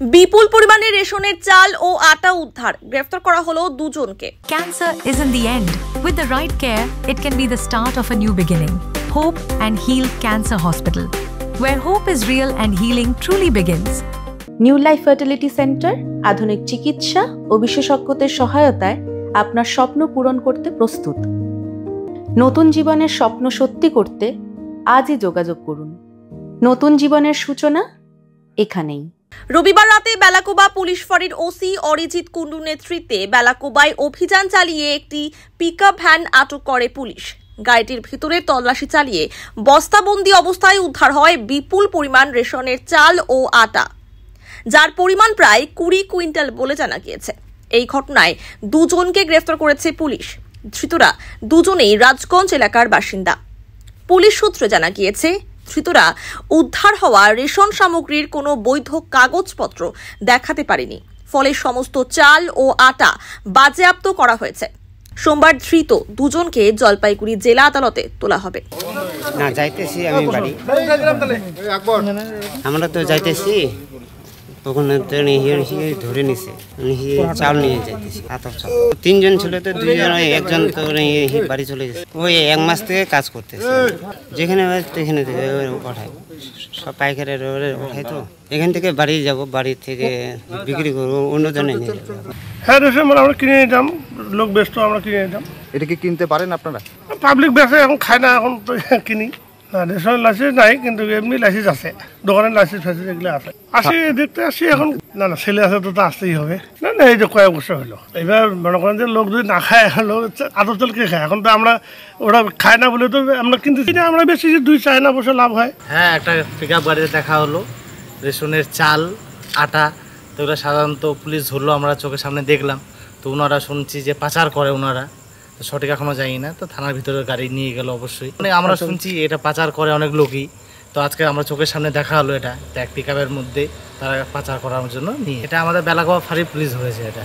বিপুল পরিমাণে রেশনের চাল ও আটা উদ্ধার, গ্রেফতার করা হলো দুজনকে। Cancer isn't the end. With the right care, it can be the start of a new beginning. Hope and Heal Cancer Hospital, where hope is real and healing truly begins. New life fertility centre আধুনিক চিকিৎসা ও বিশেষজ্ঞদের সহায়তায় আপনার স্বপ্ন পূরণ করতে প্রস্তুত। নতুন জীবনের স্বপ্ন সত্যি করতে আজই যোগাযোগ করুন। নতুন জীবনের সূচনা এখানেই। রবিবার রাতে বেলাকোবা পুলিশ ফাঁড়ির ওসি অরিজিৎ কুন্ডুর নেতৃত্বে বেলাকোবায় অভিযান চালিয়ে একটি পিকআপ ভ্যান আটক করে পুলিশ। গাড়িটির ভিতরে তল্লাশি চালিয়ে বস্তাবন্দি অবস্থায় উদ্ধার হয় বিপুল পরিমাণ রেশনের চাল ও আটা, যার পরিমাণ প্রায় 20 কুইন্টাল বলে জানা গিয়েছে। এই ঘটনায় দুজনকে গ্রেফতার করেছে পুলিশ। ধৃতরা দুজনেই রাজগঞ্জ এলাকার বাসিন্দা। পুলিশ সূত্রে জানা গিয়েছে, ধৃতরা উদ্ধার হওয়া রেশন সামগ্রীর কোনো বৈধ কাগজপত্র দেখাতে পারেনি, ফলে সমস্ত চাল ও আটা বাজেয়াপ্ত করা হয়েছে। সোমবার ধৃত দুজনকে জলপাইগুড়ি জেলা আদালতে তোলা হবে। না যাইতেছি আমি বাড়ি, আমরা তো যাইতেছি, ওখানে ধরে নিছে, চাল নিয়ে যাইতেছি। তিনজন ছিল তো, দুইজন, একজন তো বাড়ি চলে গেছে। ওই 1 মাস থেকে কাজ করতেছে, যেখানে সেখানে পাঠায়, সব পাইকারে পাঠায়। তো এখান থেকে বাড়ি যাব, বাড়ি থেকে বিক্রি করবো, অন্যজনে নিয়ে যাবো। হ্যাঁ, রেশন আমরা কিনে নিতাম, লোক ব্যস্ত, আমরা কিনে নিতাম। এটা কি কিনতে পারেন আপনারা? পাবলিক বেসে এখন খায় না, এখন তো কিনি না। রেশনের লাইসেন্স নাই, কিন্তু এমনি লাইসেন্স আছে, দোকানের লাইসেন্স ফাইসেন্স এগুলো আছে। আসি দেখতে আসি এখন। না না, ছেলে আছে তো আসতেই হবে। না না, এই যে কয়েক বছর হলো। এবার মনে করেন যে লোক যদি না খায়, লোক আদর চাল কে খায়? এখন তো আমরা, ওরা খায় না বলে তো আমরা কিন্তু আমরা বেশি 2-4 না বছর লাভ হয়। হ্যাঁ, একটা পিকআপ গাড়িতে দেখা হলো রেশনের চাল, আটা। তো ওরা সাধারণত পুলিশ ধরলো, আমরা চোখের সামনে দেখলাম। তো ওনারা শুনছি যে পাচার করে ওনারা, সঠিক এখনো জানি না। তো থানার ভিতরে গাড়ি নিয়ে গেল অবশ্যই, মানে আমরা শুনছি এটা পাচার করে অনেক লোকই। তো আজকে আমরা চোখের সামনে দেখা হলো, এটা এক পিকআপের মধ্যে তারা পাচার করার জন্য নিয়ে। এটা আমাদের বেলাকোবা ফাঁড়ি পুলিশ হয়েছে এটা।